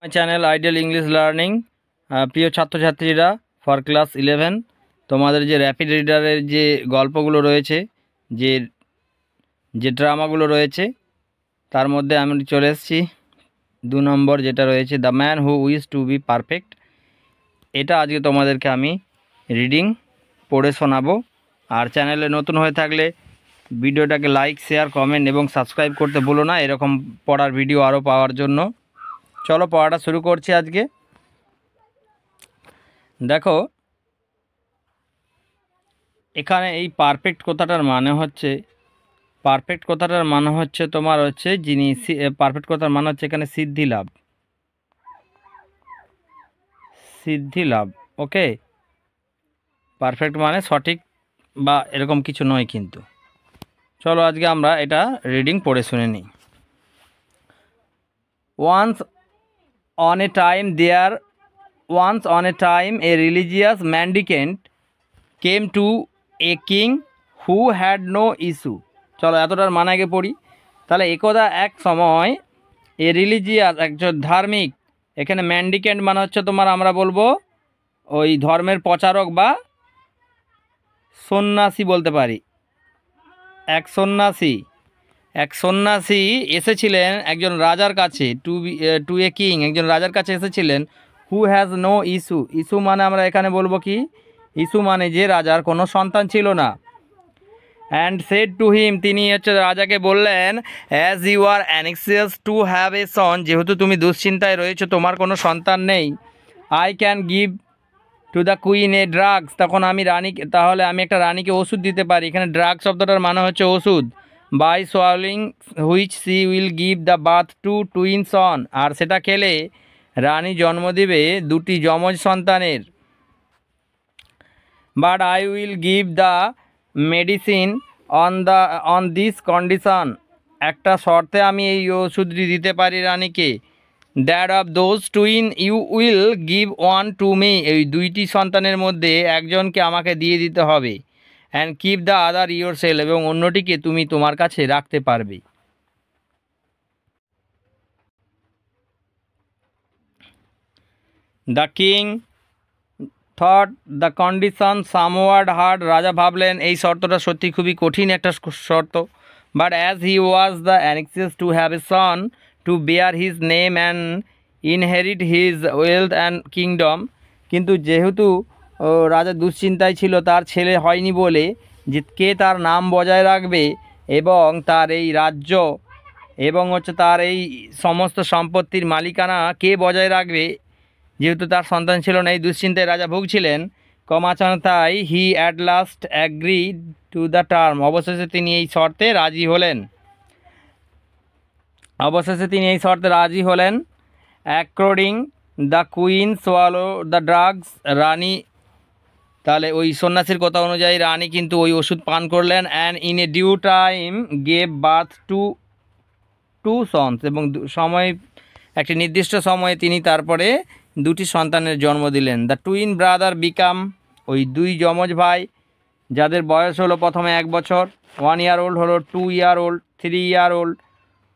Channel ideal English learning. প্রিয় ছাত্রছাত্রীরা, for class 11 তোমাদের যে র্যাপিড রিডারের যে গল্পগুলো রয়েছে, যে যে ড্রামাগুলো রয়েছে, তার মধ্যে আমি চলে এসেছি 2 নম্বর যেটা রয়েছে the man who wish to be perfect. এটা আজকে তোমাদেরকে আমি রিডিং পড়ে শোনাবো। আর চ্যানেলে নতুন হয়ে থাকলে ভিডিওটাকে লাইক, শেয়ার, কমেন্ট এবং সাবস্ক্রাইব করতে ভুলো না, এরকম পড়ার ভিডিও আরও পাওয়ার জন্য। চলো পড়াটা শুরু করছি আজকে। দেখো, এখানে এই পারফেক্ট কথাটার মানে হচ্ছে তোমার হচ্ছে যিনি পারফেক্ট কথার মানে হচ্ছে এখানে সিদ্ধি লাভ। ওকে, পারফেক্ট মানে সঠিক বা এরকম কিছু নয় কিন্তু। চলো আজকে আমরা এটা রিডিং পড়ে শুনে নিই। Once on a time a religious mendicant came to a king who had no issue. চলো এতটার মানে আগে পড়ি। তাহলে একদা এক সময় এ রিলিজিয়াস, একজন ধার্মিক, এখানে ম্যান্ডিকেন্ট মানে হচ্ছে তোমার আমরা বলবো ওই ধর্মের প্রচারক বা সন্ন্যাসী বলতে পারি। এক সন্ন্যাসী এসেছিলেন একজন রাজার কাছে, টু এ কিং, একজন রাজার কাছে এসেছিলেন। হু হ্যাজ নো ইস্যু মানে আমরা এখানে বলবো কি, ইস্যু মানে যে রাজার কোনো সন্তান ছিল না। অ্যান্ড সেড টু হিম, তিনি হচ্ছে রাজাকে বললেন, as you are anxious to have a son, যেহেতু তুমি দুশ্চিন্তায় রয়েছো, তোমার কোনো সন্তান নেই, I can give to the queen a drugs, তাহলে আমি একটা রানীকে ওষুধ দিতে পারি। এখানে ড্রাগ শব্দটার মানে হচ্ছে ওষুধ। By swallowing which she will give the birth to twin son, আর সেটা খেলে রানী জন্ম দিবে দুটি যমজ সন্তানের। But I will give the medicine on this condition, একটা শর্তে আমি এই ওষুধটি দিতে পারি রানীকে। That of those twin you will give one to me, এই দুইটি সন্তানের মধ্যে একজনকে আমাকে দিয়ে দিতে হবে। And keep the other your self, এবং অন্যটিকে তুমি তোমার কাছে রাখতে পারবে। The king thought the condition somewhat hard, রাজা ভাবলেন এই শর্তটা সত্যি খুবই কঠিন একটা শর্ত। But as he was the anxious to have a son to bear his name and inherit his wealth and kingdom, কিন্তু যেহেতু রাজা দুশ্চিন্তায় ছিল তার ছেলে হয়নি বলে, যে কে তার নাম বজায় রাখবে এবং তার এই রাজ্য এবং হচ্ছে তার এই সমস্ত সম্পত্তির মালিকানা কে বজায় রাখবে, যেহেতু তার সন্তান ছিল না, এই দুশ্চিন্তায় রাজা ভুগছিলেন। তাই he at last agree to the term, অবশেষে তিনি এই শর্তে রাজি হলেন। According the queen swallow the drugs, রানী, তাহলে ওই সন্ন্যাসীর কথা অনুযায়ী রানী কিন্তু ওই ওষুধ পান করলেন। And in a due time gave birth to two sons, এবং একটি নির্দিষ্ট সময়ে তিনি তারপরে দুটি সন্তানের জন্ম দিলেন। দ্য টুইন ব্রাদার বিকাম, ওই দুই যমজ ভাই যাদের বয়স হলো প্রথমে 1 বছর, 1 ইয়ার ওল্ড হলো, 2 year old, 3 year old,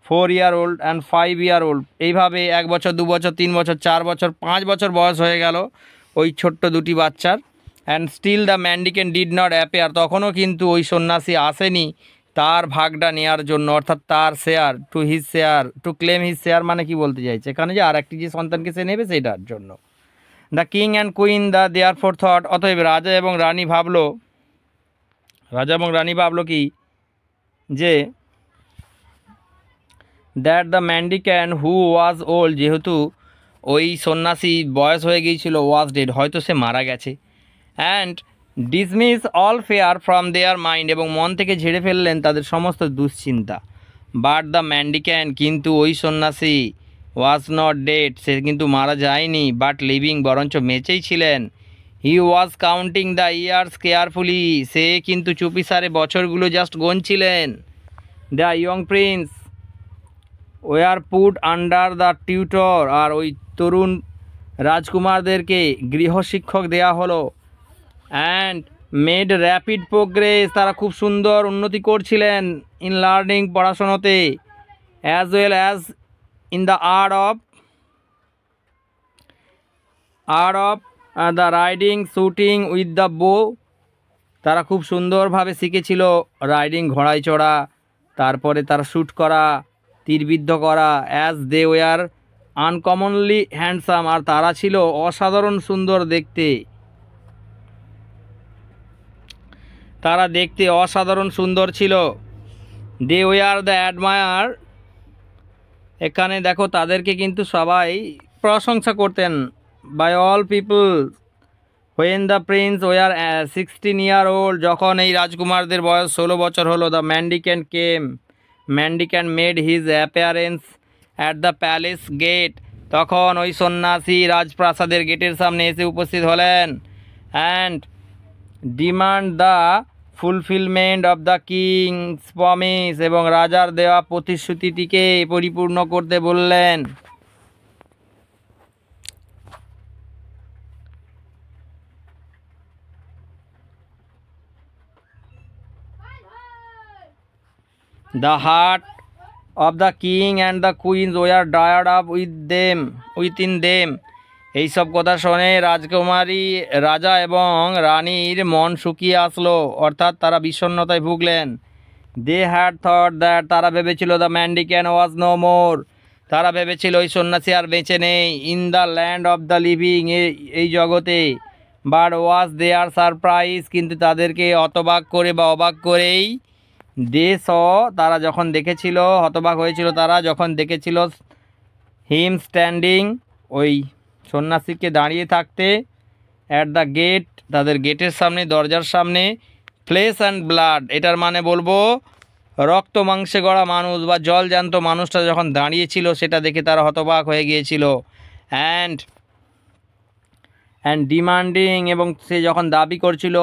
4 year old and 5 year old, এইভাবে 1 বছর, 2 বছর, 3 বছর, 4 বছর, 5 বছর বয়স হয়ে গেল ওই ছোট্ট দুটি বাচ্চার। And still the mendicant did not appear, তখনও কিন্তু ওই সন্ন্যাসী আসেনি তার ভাগটা নেওয়ার জন্য, অর্থাৎ তার share, to claim his share মানে কি বলতে চাইছে এখানে, যে আর একটি যে সন্তানকে সে নেবে সেটার জন্য। The king and queen therefore thought, অতএব রাজা এবং রানী ভাবলো কি, যে that the mendicant who was old, যেহেতু ওই সন্ন্যাসী বয়স হয়ে গিয়েছিল, ওয়াজ ডেড, হয়তো সে মারা গেছে। And dismiss all fair from there mind, এবং মন থেকে ঝেড়ে ফেললেন তাদের সমস্ত দুশ্চিন্তা। বাট দ্য ম্যান্ডিক্যান, কিন্তু ওই সন্ন্যাসী, ওয়াজ নট ডেড, সে কিন্তু মারা যায়নি, বাট লিভিং, বরঞ্চ বেঁচেই ছিলেন। He was counting the years carefully, সে কিন্তু চুপিসারে বছরগুলো জাস্ট গুনছিলেন। The young prince were put under the tutor, আর ওই তরুণ রাজকুমারদেরকে গৃহশিক্ষক দেয়া হলো। অ্যান্ড মেড র্যাপিড প্রোগ্রেস, তারা খুব সুন্দর উন্নতি করছিলেন ইন লার্নিং, পড়াশোনাতে, as well as in the art of art of the riding shooting with the বো, তারা খুব সুন্দরভাবে শিখেছিল রাইডিং, ঘোড়ায় চড়া, তারপরে তারা শ্যুট করা, তীরবিদ্ধ করা। অ্যাজ দে ওয়ার আনকমনলি হ্যান্ডসাম, আর তারা ছিল অসাধারণ সুন্দর দেখতে, তারা দেখতে অসাধারণ সুন্দর ছিল। দে ওয়ার দ্য অ্যাডমায়ার, এখানে দেখো তাদেরকে কিন্তু সবাই প্রশংসা করতেন। By all people when the prince were 16 year old, যখন এই রাজকুমারদের বয়স 16 বছর হলো, the mendicant came, mendicant made his appearance at the palace gate, তখন ওই সন্ন্যাসী রাজপ্রাসাদের গেটের সামনে এসে উপস্থিত হলেন। And demand the fulfilment of the king's promise, এবং রাজার দেওয়া প্রতিশ্রুতিটিকে পরিপূর্ণ করতে বললেন। The heart of the king and the queens were dried up within them, এইসব কথা শুনে রাজকুমারী, রাজা এবং রানীর মন শুকিয়ে আসলো, অর্থাৎ তারা বিষণ্ণতায় ভুগলেন। দে হ্যাড থট দ্যাট, তারা ভেবেছিল, দ্য ম্যান্ডিক্যান ওয়াজ নো মোর, তারা ভেবেছিল ওই সন্ন্যাসী আর বেঁচে নেই। In the land of the living, এই জগতে। বাট ওয়াজ দেয়ার সারপ্রাইজ, কিন্তু তাদেরকে হতবাক করে বা অবাক করেই দে স, তারা যখন দেখেছিল, হতবাক হয়েছিল তারা যখন দেখেছিল, হিম স্ট্যান্ডিং, ওই সন্ন্যাসীকে দাঁড়িয়ে থাকতে, অ্যাট দ্য গেট, তাদের গেটের সামনে, দরজার সামনে, ফ্লেশ অ্যান্ড ব্লাড, এটার মানে বলবো রক্ত মাংসে গড়া মানুষ বা জলজান্ত মানুষটা যখন দাঁড়িয়েছিল, সেটা দেখে তারা হতবাক হয়ে গিয়েছিল। অ্যান্ড ডিমান্ডিং, এবং সে যখন দাবি করছিল,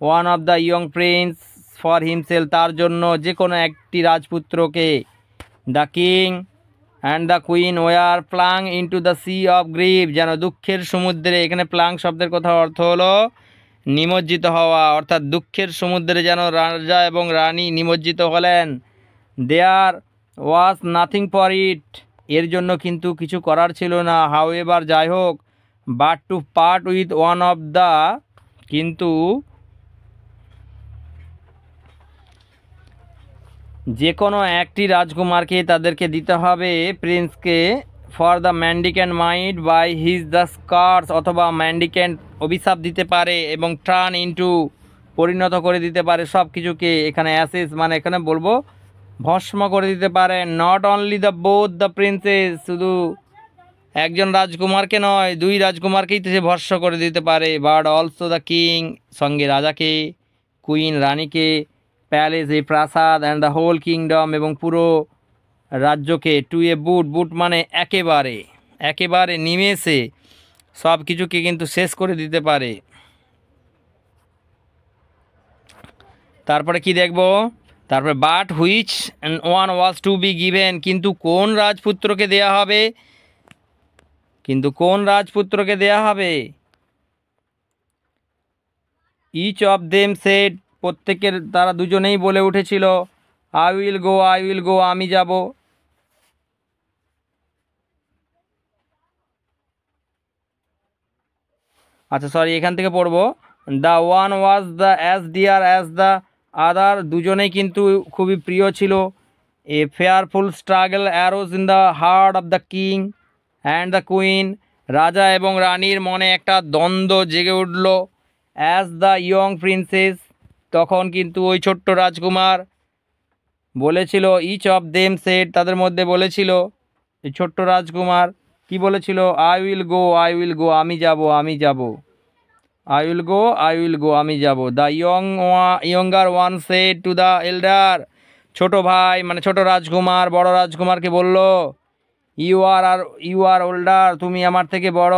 one of the young prince for himself, তার জন্য যে কোনো একটি রাজপুত্রকে। The king and the queen were plunge into the sea of grief, যেন দুঃখের সমুদ্রে, এখানে প্লাং শব্দের কথা অর্থ হলো নিমজ্জিত হওয়া, অর্থাৎ দুঃখের সমুদ্রে যেন রাজা এবং রানী নিমজ্জিত হলেন। দেয়ার ওয়াজ নাথিং ফর ইট, এর জন্য কিন্তু কিছু করার ছিল না। হাউ এভার, যাই হোক, but to part with one of the, কিন্তু যে কোনো একটি রাজকুমারকে তাদেরকে দিতে হবে, প্রিন্সকে, for the mendicant might by his the scars, অথবা ম্যান্ডিক্যান্ট অভিশাপ দিতে পারে এবং টার্ন ইনটু, পরিণত করে দিতে পারে সব কিছুকে। এখানে অ্যাসেস মানে এখানে বলবো ভস্ম করে দিতে পারে। Not only the both the princess, শুধু একজন রাজকুমারকে নয়, দুই রাজকুমারকেই তো সে ভস্ম করে দিতে পারে। বাট অলসো দ্য কিং, সঙ্গে রাজাকে, কুইন রানীকে, প্যালেস এই প্রাসাদ, অ্যান্ড দ্য হোল কিংডম, এবং পুরো রাজ্যকে। টু এ বুট, বুট মানে একেবারে, একেবারে নিমেষে সব কিছুকে কিন্তু শেষ করে দিতে পারে। তারপরে কি দেখব, তারপরে but which one was to be given, কিন্তু কোন রাজপুত্রকে দেয়া হবে, কিন্তু কোন রাজপুত্রকে দেয়া হবে। ইচ অফ দেম সেড, প্রত্যেকের, তারা দুজনেই বলে উঠেছিল, I will go, I will go, আমি যাব। আচ্ছা সরি, এখান থেকে পড়বো। The one was the as dear as the other, দুজনেই কিন্তু খুবই প্রিয় ছিল। A fearful struggle arose in the heart of the king and the queen, রাজা এবং রানীর মনে একটা দ্বন্দ্ব জেগে উঠল। অ্যাজ দ্য ইয়ং প্রিন্সেস, তখন কিন্তু ওই ছোট্ট রাজকুমার বলেছিল, ইচ অফ দেম সেড, তাদের মধ্যে বলেছিল, এই ছোট্ট রাজকুমার কি বলেছিল, I will go, I will go, আমি যাব, আমি যাব, I will go, I will go, আমি যাব। The younger one said to the এল্ডার, ছোট ভাই মানে ছোট রাজকুমার বড় রাজকুমারকে বলল, ইউ আর ওল্ডার, তুমি আমার থেকে বড়।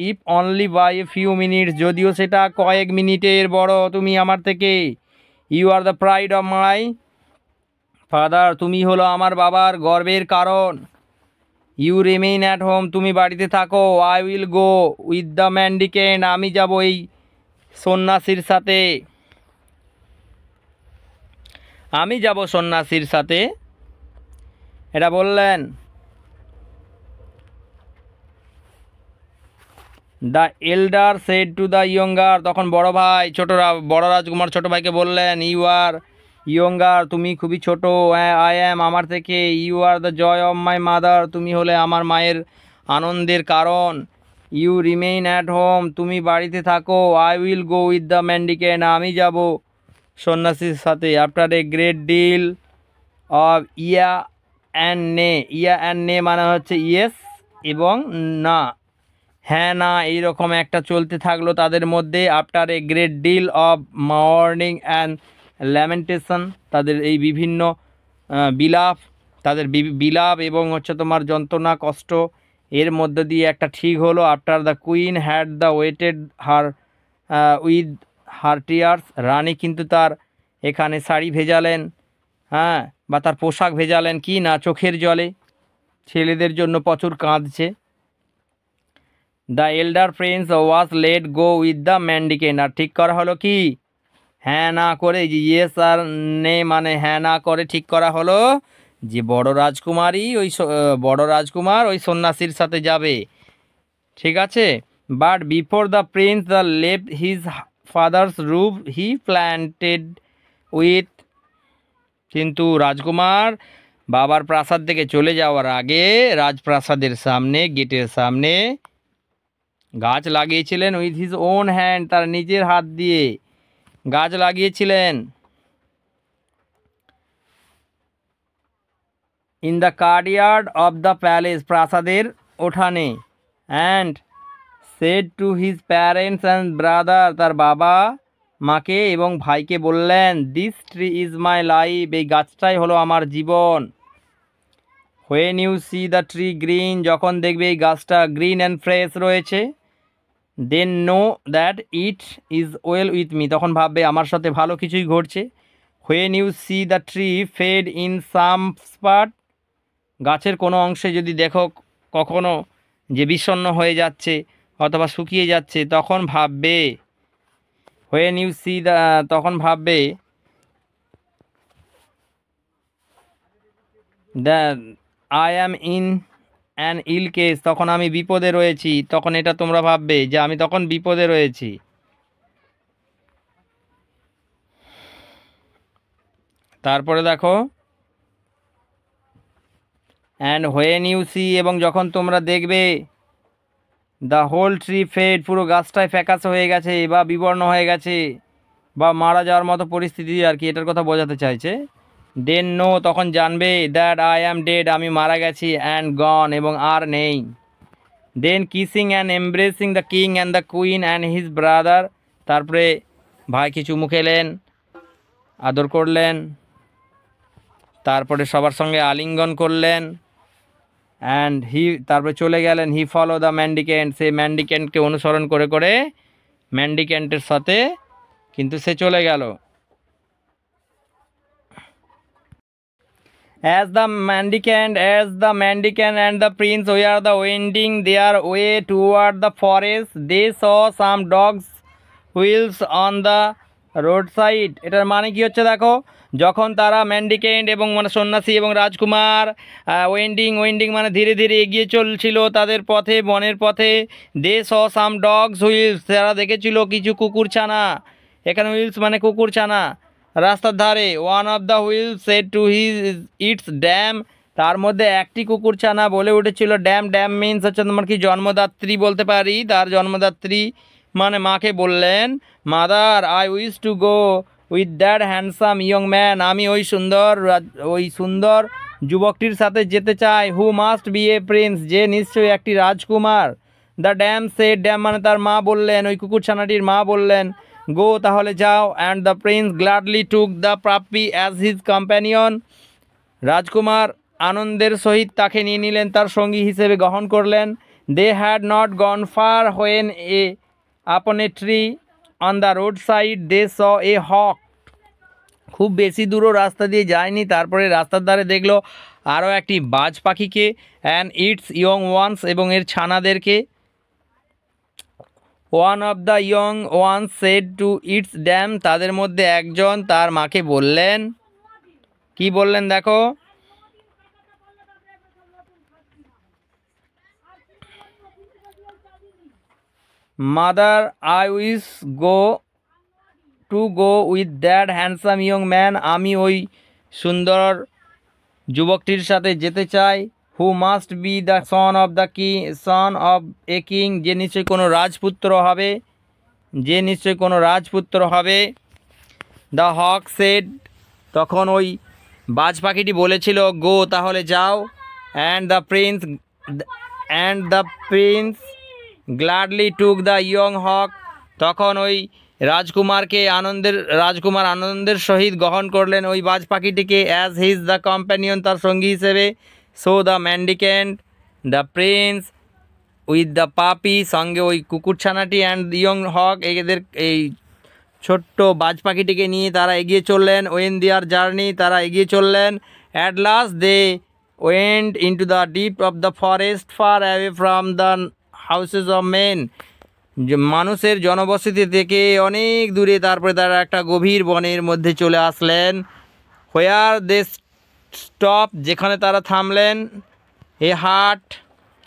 If only by a few minutes, যদিও সেটা কয়েক মিনিটের বড় তুমি আমার থেকে। You are the pride of my father, তুমি হলো আমার বাবার গর্বের কারণ। ইউ রিমেইন অ্যাট হোম, তুমি বাড়িতে থাকো। I will go with the mendicant, আমি যাব এই সন্ন্যাসীর সাথে, আমি যাব সন্ন্যাসীর সাথে, এটা বললেন। The এল্ডার shed to the younger, তখন বড় রাজকুমার ছোট ভাইকে বললেন, ইউ আর ইয়ঙ্গার, তুমি খুবই ছোট, আই অ্যাম আমার থেকে, you are the joy of my mother, তুমি হলে আমার মায়ের আনন্দের কারণ, ইউ রিমেইন অ্যাট হোম, তুমি বাড়িতে থাকো, I will go with the mendicant, আমি যাব সন্ন্যাসীর সাথে। After a great deal of yea and nay মানে হচ্ছে ইয়েস এবং না, হ্যাঁ না, এইরকম একটা চলতে থাকলো তাদের মধ্যে। After a great deal of mourning and lamentation, তাদের এই বিভিন্ন বিলাপ, তাদের বিলাপ এবং হচ্ছে তোমার যন্ত্রণা কষ্ট, এর মধ্য দিয়ে একটা ঠিক হলো। After the queen had the wetted her with her tears, রানী কিন্তু তার এখানে শাড়ি ভেজালেন, হ্যাঁ, বা তার পোশাক ভেজালেন কি না চোখের জলে, ছেলেদের জন্য প্রচুর কাঁদছে। The elder prince was let go with the mendicant, আর ঠিক করা হলো কি, হ্যাঁ না করে, যে ইয়েস আর নে মানে হ্যাঁ না করে ঠিক করা হলো যে বড় রাজকুমার ওই সন্ন্যাসীর সাথে যাবে, ঠিক আছে। But before the prince the left his father's roof he planted with, কিন্তু রাজকুমার বাবার প্রাসাদ থেকে চলে যাওয়ার আগে রাজপ্রাসাদের সামনে গেটের সামনে গাছ লাগিয়েছিলেন, উইথ হিজ ওন হ্যান্ড, তার নিজের হাত দিয়ে গাছ লাগিয়েছিলেন। In the courtyard of the palace, প্রাসাদের ওঠানে। And said to his parents and brother, তার বাবা মাকে এবং ভাইকে বললেন, this tree is my life, এই গাছটাই হলো আমার জীবন। When you see the tree green, যখন দেখবে এই গাছটা গ্রিন অ্যান্ড ফ্রেশ রয়েছে, then know that it is well with me, তখন ভাববে আমার সাথে ভালো কিছুই ঘটছে। When you see the tree fade in some spot, গাছের কোনো অংশে যদি দেখো কখনো যে বিষণ্ণ হয়ে যাচ্ছে অথবা শুকিয়ে যাচ্ছে, তখন ভাববে, হোয়েন ইউ সি দ্য, তখন ভাববে the I am in an ill case, তখন আমি বিপদে রয়েছি, তখন এটা তোমরা ভাববে যে আমি তখন বিপদে রয়েছি। তারপরে দেখো, অ্যান্ড হোয়েন ইউ সি, এবং যখন তোমরা দেখবে, দ্য হোল ট্রি ফেড, পুরো গাছটায় ফ্যাকাশে হয়ে গেছে বা বিবর্ণ হয়ে গেছে বা মারা যাওয়ার মতো পরিস্থিতি আর কি, এটার কথা বোঝাতে চাইছে। দেন নো, তখন জানবে, দ্যাট আই অ্যাম ডেড, আমি মারা গেছি, অ্যান্ড গন, এবং আর নেই। Then kissing and embracing the king and the queen and his brother, তারপরে ভাইকে চুমু খেলেন, আদর করলেন, তারপরে সবার সঙ্গে আলিঙ্গন করলেন, অ্যান্ড তারপরে চলে গেলেন, হি ফলো দ্য ম্যান্ডিকেন্ট, সে ম্যান্ডিকেন্টকে অনুসরণ করে করে ম্যান্ডিকেন্টের সাথে কিন্তু সে চলে গেল। As the mendicant and the prince were the wending their way toward the forest, they saw some dogs wheels on the roadside. এটার মানে কি হচ্ছে দেখো, যখন তারা ম্যান্ডিকেন্ট এবং মানে সন্ন্যাসী এবং রাজকুমার ওয়েন্ডিং মানে ধীরে ধীরে এগিয়ে চলছিল তাদের পথে, বনের পথে, দে স সাম ডগস হুইলস, তারা দেখেছিল কিছু কুকুরছানা, এখানে হুইলস মানে কুকুরছানা রাস্তার ধারে। One of the wheel said to its dam, তার মধ্যে একটি কুকুরছানা বলে উঠেছিল, ড্যাম মিন্স হচ্ছে তোমার কি জন্মদাত্রী বলতে পারি, তার জন্মদাত্রী মানে মাকে বললেন, mother I wish to go with that handsome young man, আমি ওই সুন্দর যুবকটির সাথে যেতে চাই, who must B A Prince, যে নিশ্চয়ই একটি রাজকুমার। দ্য ড্যাম সেড, ড্যাম মানে তার মা বললেন, ওই কুকুরছানাটির মা বললেন, গো তাহলে যাও। And the prince gladly took the পাপি অ্যাজ হিজ কম্প্যানিয়ন, রাজকুমার আনন্দের সহিত তাকে নিয়ে নিলেন, তার সঙ্গী হিসেবে গ্রহণ করলেন। They had not gone far when upon a tree on the road side they saw a hawk, খুব বেশি দূরও রাস্তা দিয়ে যায়নি, তারপরে রাস্তার ধারে দেখলো আরও একটি বাজ পাখিকে, অ্যান্ড ইটস ইয়ং ওয়ান্স, এবং এর ছানাদেরকে। One of the young one said to its dam, তাদের মধ্যে একজন তার মাকে বললেন, কি বললেন দেখো, mother I wish go with that handsome young man, আমি ওই সুন্দর যুবকটির সাথে যেতে চাই। Who must be the son of a king, যে নিশ্চয়ই কোনো রাজপুত্র হবে। দ্য হক সেড, তখন ওই বাজ পাখিটি বলেছিল গো, তাহলে যাও। And the prince gladly took the young hawk, তখন ওই রাজকুমার আনন্দের সহিত গ্রহণ করলেন ওই বাজ পাখিটিকে, অ্যাজ হিজ দ্য কম্প্যানিয়ন, তার সঙ্গী হিসেবে। So the mendicant, the prince with the puppy, সঙ্গে ওই কুকুরছানাটি, অ্যান্ড ইয়ং হক, এদের এই ছোট্ট বাজ পাখিটিকে নিয়ে তারা এগিয়ে চললেন। ওয়েন দেয়ার জার্নি, তারা এগিয়ে চললেন। At last they went into the deep of the forest, far away from the houses of men, মানুষের জনবসতি থেকে অনেক দূরে। তারপরে তারা একটা গভীর বনের মধ্যে চলে আসলেন। হোয়ার দে স্টপ, যেখানে তারা থামলেন। এ হাট,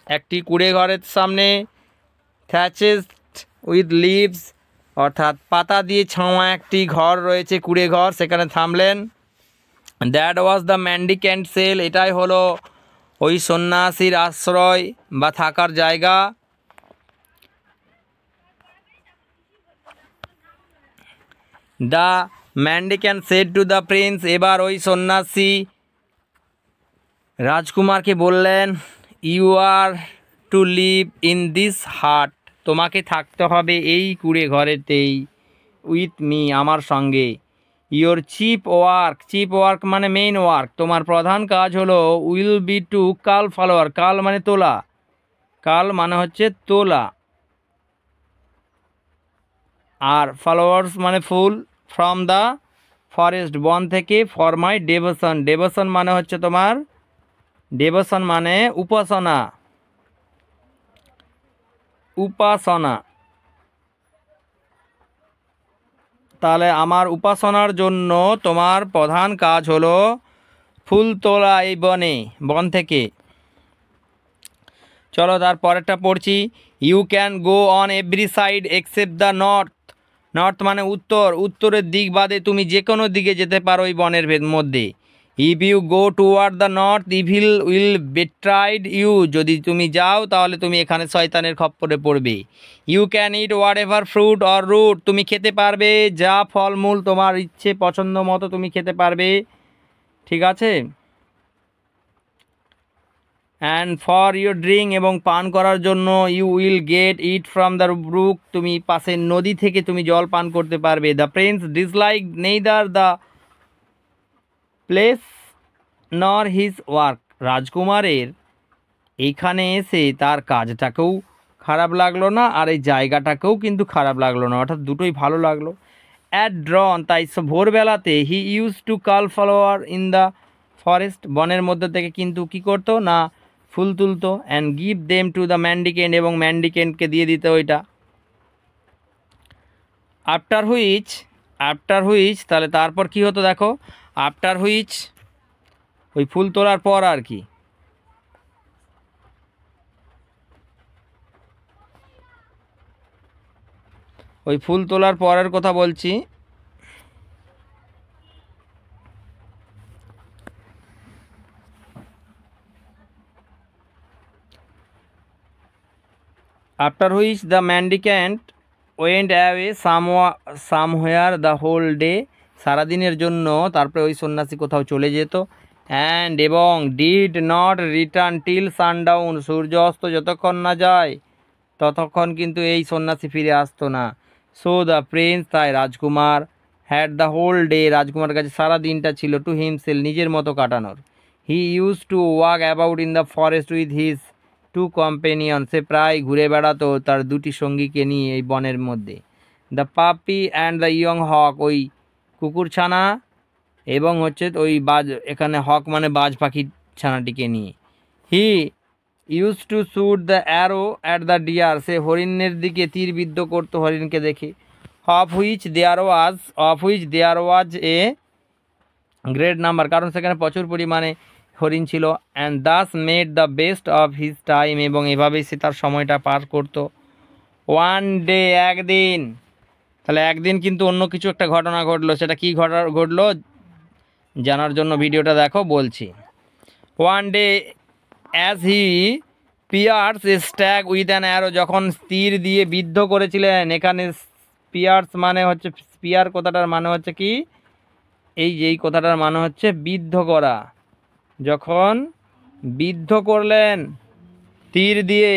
একটি কুড়ে ঘরের সামনে। থ্যাচেস উইথ লিভস, অর্থাৎ পাতা দিয়ে ছাওয়া একটি ঘর রয়েছে, কুড়ে ঘর, সেখানে থামলেন। That was the mendicant cell, এটাই হলো ওই সন্ন্যাসীর আশ্রয় বা থাকার জায়গা। The mendicant said to the prince, এবার ওই সন্ন্যাসী রাজকুমারকে বললেন, you are to live in this hut, তোমাকে থাকতে হবে এই কুড়ে ঘরেতেই। উইথ মি, আমার সঙ্গে। ইয়োর চিফ ওয়ার্ক মানে মেইন ওয়ার্ক, তোমার প্রধান কাজ হলো will be two cull follower, কাল মানে তোলা, কাল মানে হচ্ছে তোলা, আর ফলোয়ার্স মানে ফুল, ফ্রম দ্য ফরেস্ট, বন থেকে, ফর মাই ডেভোশন মানে হচ্ছে তোমার, ডেভোশন মানে উপাসনা, তাহলে আমার উপাসনার জন্য তোমার প্রধান কাজ হলো ফুল তোলা এই বন থেকে। চলো তারপরেরটা পড়ছি। You can go on every side except the north মানে উত্তরের দিক বাদে তুমি যে কোনো দিকে যেতে পারো এই বনের মধ্যে। If you go toward the north evil will betide you, যদি তুমি যাও তাহলে তুমি এখানে শয়তানের খপ্পরে পড়বে। You can eat whatever fruit or root, তুমি খেতে পারবে যা ফলমূল তোমার ইচ্ছে পছন্দ মতো তুমি খেতে পারবে, ঠিক আছে। অ্যান্ড ফর ইউর ড্রিঙ্ক, এবং পান করার জন্য, you will get it from the brook, তুমি পাশের নদী থেকে তুমি জল পান করতে পারবে। The prince dislike neither the place nor his work, রাজকুমারের এইখানে এসে তার কাজটাকেও খারাপ লাগলো না, আর এই জায়গাটাকেও কিন্তু খারাপ লাগলো না, অর্থাৎ দুটোই ভালো লাগলো। অ্যাট ড্রন, তাই ভোরবেলাতে, he used to cull flower in the forest, বনের মধ্যে থেকে কিন্তু কি করতো না, ফুল তুলতো। And give them to the mendicant, এবং ম্যান্ডিকেন্টকে দিয়ে দিত ওইটা। আফটার হুইচ, তাহলে তারপর কি হতো দেখো, আফটার হুইচ ওই ফুল তোলার পর আর কি, ওই ফুল তোলার পরের কথা বলছি। After which the mendicant went away somewhere the whole day, সারাদিনের জন্য তারপরে ওই সন্ন্যাসী কোথাও চলে যেত। অ্যান্ড এবং did not return till sundown, সূর্য অস্ত যতক্ষণ না যায় ততক্ষণ কিন্তু এই সন্ন্যাসী ফিরে আসতো না। সো দ্য প্রিন্স, তাই রাজকুমার, হ্যাড দ্য হোল ডে, রাজকুমারের কাছে সারা দিনটা ছিল টু হিমসেল, নিজের মতো কাটানোর। He used to walk about in the forest with his two companion, সে প্রায় ঘুরে বেড়াতো তার দুটি সঙ্গীকে নিয়ে এই বনের মধ্যে। দ্য পাপি অ্যান্ড দ্য ইয়ং হক, ওই কুকুরছানা এবং হচ্ছে ওই এখানে হক মানে বাজ পাখির ছানাটিকে নিয়ে। He used to shoot the arrow at the deer, সে হরিণের দিকে তীর বিদ্ধ করতো হরিণকে দেখে। Of which there was a great number, কারণ সেখানে প্রচুর পরিমাণে হরিণ ছিল। And thus made the best of his time, এবং এভাবেই সে তার সময়টা পার করত। ওয়ান ডে, একদিন। তাহলে একদিন কিন্তু অন্য কিছু একটা ঘটনা ঘটলো, সেটা কি ঘটলো জানার জন্য ভিডিওটা দেখো, বলছি। One day as he pierce a stag with an arrow, যখন তীর দিয়ে বিদ্ধ করেছিলেন। এখানে পিয়ার্স মানে হচ্ছে, স্পিয়ার কথাটার মানে হচ্ছে কি, এই কথাটার মানে হচ্ছে বিদ্ধ করা। যখন বিদ্ধ করলেন তীর দিয়ে,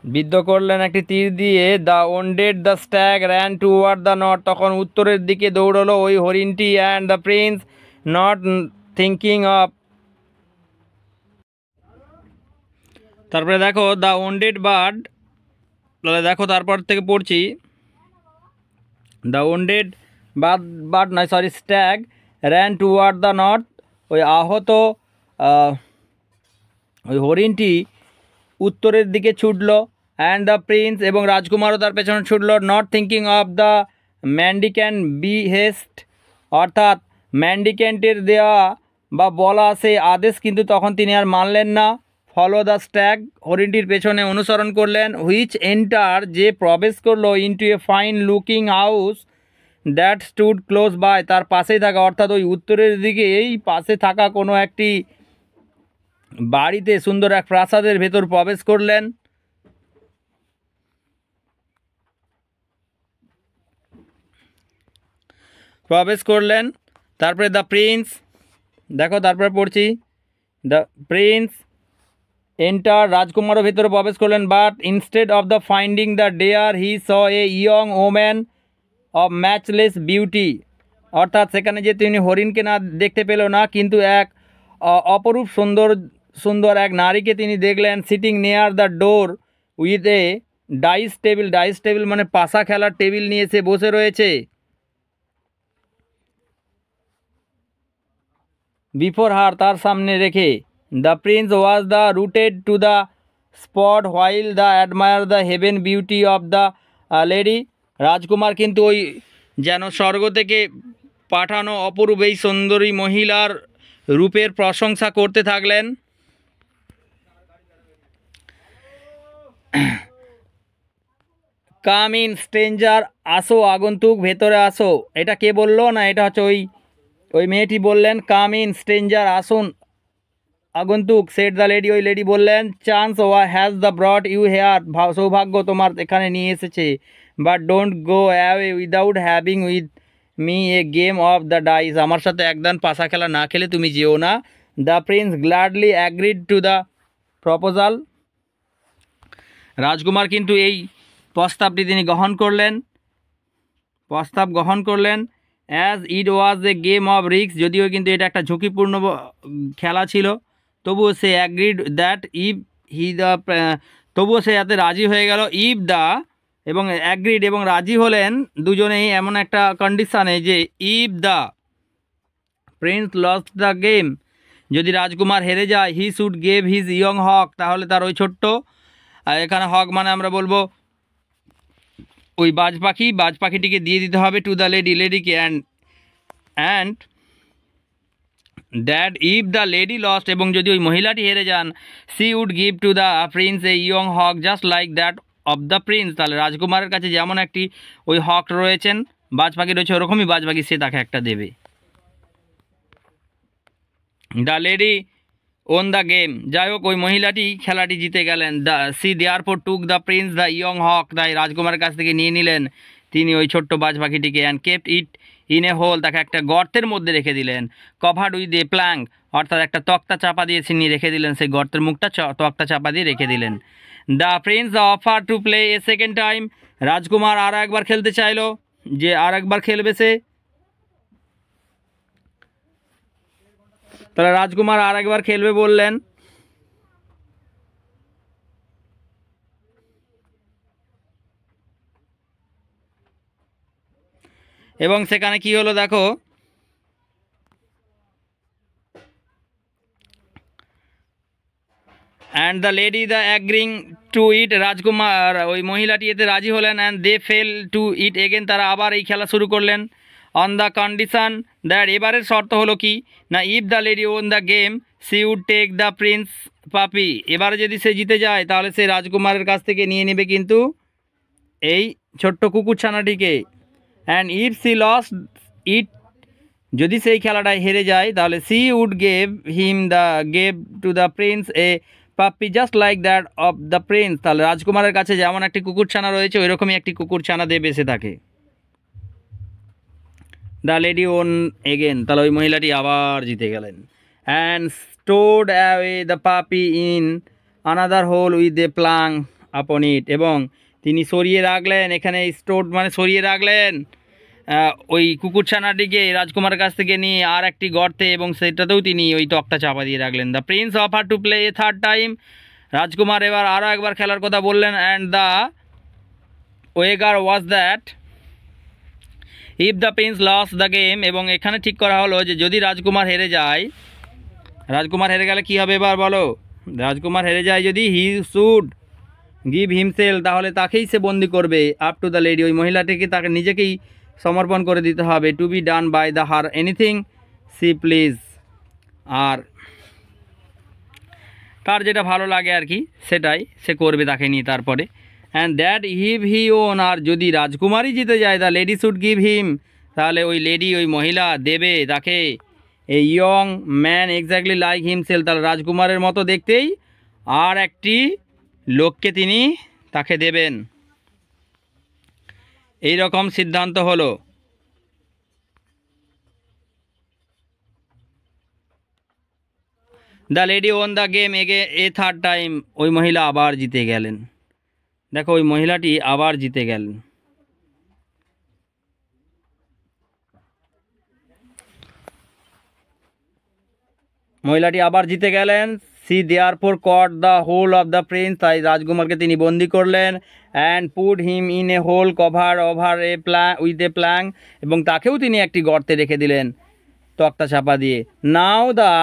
বিদ্ধ করলেন একটি তীর দিয়ে, the wounded the stag ran toward the north, তখন উত্তরের দিকে দৌড়লো ওই হরিণটি। And the prince not thinking of, তারপরে দেখো দ্য ওন্ডেড বার্ড, তাহলে দেখো তারপর থেকে পড়ছি, দ্য ওন্ডেড বার্ড নয় sorry stag ran toward the north, ওই আহত ওই হরিণটি উত্তরের দিকে ছুটল। অ্যান্ড দ্য প্রিন্স, এবং রাজকুমারও তার পেছনে ছুটল। Not thinking of the mendicant behest, অর্থাৎ ম্যান্ডিক্যান্টের দেওয়া বা বলা সেই আদেশ কিন্তু তখন তিনি আর মানলেন না। ফলো দ্য স্ট্যাগ, হরিণটির পেছনে অনুসরণ করলেন। হুইচ এন্টার, যে প্রবেশ করলো। Into a fine looking house that stood close by, তার পাশেই থাকা, অর্থাৎ ওই উত্তরের দিকে এই পাশে থাকা কোনো একটি বাড়িতে, সুন্দর এক প্রাসাদের ভেতর প্রবেশ করলেন। তারপরে দ্য প্রিন্স, দেখো তারপরে পড়ছি, দ্য প্রিন্স এন্টার, রাজকুমারও ভেতরে প্রবেশ করলেন। But instead of the finding the deer he saw a young woman of matchless beauty, অর্থাৎ সেখানে যে তিনি হরিণকে না দেখতে পেল না, কিন্তু এক অপরূপ সুন্দর এক নারীকে তিনি দেখলেন। Sitting near the door with a dice table, dice table মানে পাশা খেলার টেবিল নিয়ে সে বসে রয়েছে। বিফোর হার, তার সামনে রেখে। The prince was the rooted to the spot while the admire the heaven beauty of the lady, রাজকুমার কিন্তু ওই যেন স্বর্গ থেকে পাঠানো অপরূপ এই সুন্দরী মহিলার রূপের প্রশংসা করতে থাকলেন। কাম ইন স্ট্রেঞ্জার, আসো আগন্তুক, ভেতরে আসো। এটা কে বললো না, এটা হচ্ছে ওই মেয়েটি বললেন, কাম ইন স্ট্রেঞ্জার, আসুন আগন্তুক। সেট দ্য লেডি, ওই লেডি বললেন, chance has the brought you here, সৌভাগ্য তোমার এখানে নিয়ে এসেছে। But don't go away without having with me a game of the dice, আমার সাথে একদান পাশা খেলা না খেলে তুমি যেও না। The prince gladly agreed to the proposal, রাজকুমার কিন্তু এই প্রস্তাবটি তিনি গ্রহণ করলেন। As it was a game of risk, যদিও কিন্তু এটা একটা ঝুঁকিপূর্ণ খেলা ছিল, তবুও সে agreed that if he the, তবুও সে এতে রাজি হয়ে গেল। ইফ দ্য, এবং অ্যাগ্রিড এবং রাজি হলেন দুজনেই এমন একটা কন্ডিশানে যে if the prince lost the game, যদি রাজকুমার হেরে যায়, he should gave his young hawk, তাহলে তার ওই ছোট্ট, আর এখানে হক মানে আমরা বলবো ওই বাজ পাখিটিকে দিয়ে দিতে হবে টু দ্য লেডিকে। And that if the lady lost, এবং যদি ওই মহিলাটি হেরে যান, she would give to the prince a young hawk just like that of the prince, তাহলে রাজকুমারের কাছে যেমন একটি ওই হক রয়েছেন, বাজ পাখি রয়েছে, ওরকমই বাজ পাখি সে তাকে একটা দেবে। The lady won the game, যাই হোক ওই মহিলাটি খেলাটি জিতে গেলেন। She therefore took the prince the young hawk, তাই রাজকুমারের কাছ থেকে নিয়ে নিলেন তিনি ওই ছোট্ট বাজ পাখিটিকে। And kept it in a hole, তাকে একটা গর্তের মধ্যে রেখে দিলেন। কভার্ড উইথ এ প্ল্যাঙ্ক, অর্থাৎ একটা তক্তা চাপা দিয়ে তিনি রেখে দিলেন, সেই গর্তের মুখটা তক্তা চাপা দিয়ে রেখে দিলেন। The prince offer to play a second time, রাজকুমার আর একবার খেলতে চাইলো, যে আর একবার খেলবে সে। তাহলে রাজকুমার আর একবার খেলবে বললেন। এবং সেখানে কি হলো দেখো, and the lady the agreeing to it, রাজকুমার ওই মহিলাটি এতে রাজি হলেন। And they fell to it again, তারা আবার এই খেলা শুরু করলেন। অন দ্য কন্ডিশন দ্যাট, এবারের শর্ত হলো কি না, if the lady won the game she would take the prince puppy, এবারে যদি সে জিতে যায় তাহলে সে রাজকুমারের কাছ থেকে নিয়ে নেবে কিন্তু এই ছোট্ট কুকুরছানাটিকে। And if she lost it, যদি সেই খেলাটায় হেরে যায় তাহলে she would gave to the prince a puppy just like that of the prince, তাহলে রাজকুমারের কাছে যেমন একটি কুকুরছানা রয়েছে ওই রকমই একটি কুকুরছানা দেবে সে তাকে। দ্য লেডি ওন এগেন, তাহলে ওই মহিলাটি আবার জিতে গেলেন। And stowed away the puppy in another hole with a plank upon it, এবং তিনি সরিয়ে রাখলেন, এখানে স্টোড মানে সরিয়ে রাখলেন ওই কুকুরছানাটিকে রাজকুমারের কাছ থেকে নিয়ে আর একটি গর্তে, এবং সেটাতেও তিনি ওই তক্তা চাপা দিয়ে রাখলেন। The prince offer to play a third time, রাজকুমার এবার আরও একবার খেলার কথা বললেন। And the wager was that if the prince lost the game, এবং এখানে ঠিক করা হলো যে যদি রাজকুমার হেরে যায়, রাজকুমার হেরে গেলে কী হবে এবার বলো, রাজকুমার হেরে যায় যদি, হি শুড গিভ হিমসেল, তাহলে তাকেই সে বন্দি করবে আপ টু দ্য লেডি, ওই মহিলাটিকে তাকে নিজেকেই সমর্পণ করে দিতে হবে। To be done by the her anything she please, আর তার যেটা ভালো লাগে আর কি সেটাই সে করবে তাকে নিয়ে তারপরে। And that if he won, আর যদি রাজকুমারই জিতে যায় the lady should give him, তাহলে ওই লেডি ওই মহিলা দেবে তাকে a young man exactly like himself, তাহলে রাজকুমারের মতো দেখতেই আর একটি লোককে তিনি তাকে দেবেন। এই রকম সিদ্ধান্ত হলো। The lady won the game A third time, ওই মহিলা আবার জিতে গেলেন। দেখো ওই মহিলাটি আবার জিতে গেলেন। মহিলাটি আবার জিতে গেলেন। She therefore caught the hold of the prince, তাই রাজকুমারকে তিনি বন্দি করলেন। And put him in a hole cover over a with a plank, এবং তাকেও তিনি একটি গর্তে রেখে দিলেন তক্তা চাপা দিয়ে। Now the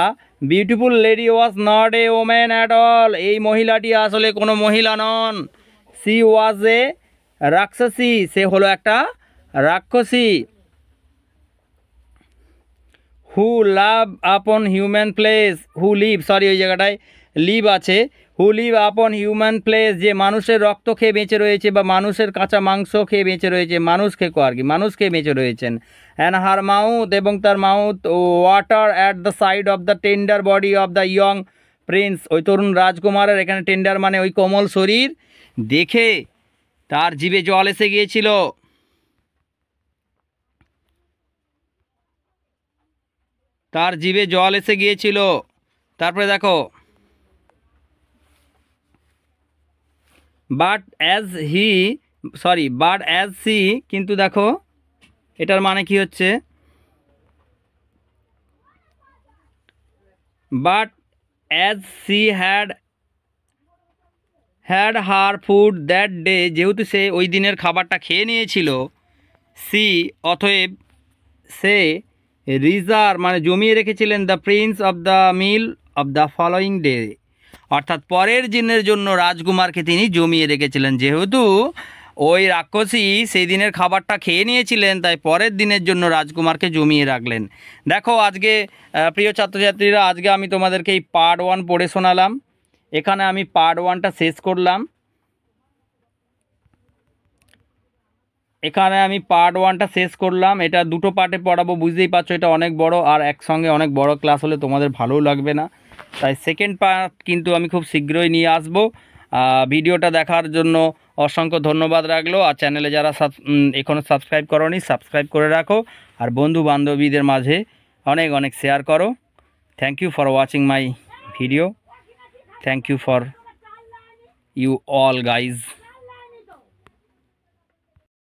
beautiful lady was not a woman at all, এই মহিলাটি আসলে কোনো মহিলা নন। সি ওয়াজ এ রাক্ষসী, সে হলো একটা রাক্ষসী। হু লাভ আপন হিউম্যান প্লেস, হু লিভ, সরি ওই জায়গাটায় লিভ আছে, হু লিভ আপন হিউম্যান প্লেস, যে মানুষের রক্ত খেয়ে বেঁচে রয়েছে বা মানুষের কাঁচা মাংস খেয়ে বেঁচে রয়েছে, মানুষ খেয়ে আর কি, মানুষ খেয়ে বেঁচে রয়েছেন। অ্যান্ড হার মাউথ, এবং তার mouth water at the side of the tender body of the young Prince, ওই তরুণ রাজকুমারের, এখানে টেন্ডার মানে ওই কোমল শরীর দেখে তার জিভে জল এসে গিয়েছিল। তার জিভে জল এসে গিয়েছিল। তারপরে দেখো বাট অ্যাজ সি, কিন্তু দেখো এটার মানে কি হচ্ছে, but as she had her food that day, যেহেতু সে ওই দিনের খাবারটা খেয়ে নিয়েছিল, সি অতএব সে রিজার্ভ মানে জমিয়ে রেখেছিলেন the Prince of the meal of the following day, অর্থাৎ পরের দিনের জন্য রাজকুমারকে তিনি জমিয়ে রেখেছিলেন। যেহেতু ওই রাক্ষসী সেই দিনের খাবারটা খেয়ে নিয়েছিলেন, তাই পরের দিনের জন্য রাজকুমারকে জমিয়ে রাখলেন। দেখো আজকে প্রিয় ছাত্রছাত্রীরা, আজকে আমি তোমাদেরকে এই পার্ট 1 পড়ে শোনালাম। এখানে আমি পার্ট 1টা শেষ করলাম। এটা দুটো পার্টে পড়াবো, বুঝতেই পারছো এটা অনেক বড়, আর একসঙ্গে অনেক বড় ক্লাস হলে তোমাদের ভালোও লাগবে না, তাই সেকেন্ড পার্ট কিন্তু আমি খুব শীঘ্রই নিয়ে আসব। ভিডিওটা দেখার জন্য অসংখ্য ধন্যবাদ রাখলো। আর চ্যানেলে যারা এখনও সাবস্ক্রাইব করোনি সাবস্ক্রাইব করে রাখো, আর বন্ধু বান্ধবীদের মাঝে অনেক অনেক শেয়ার করো। Thank you for watching my video. Thank you for you all guys.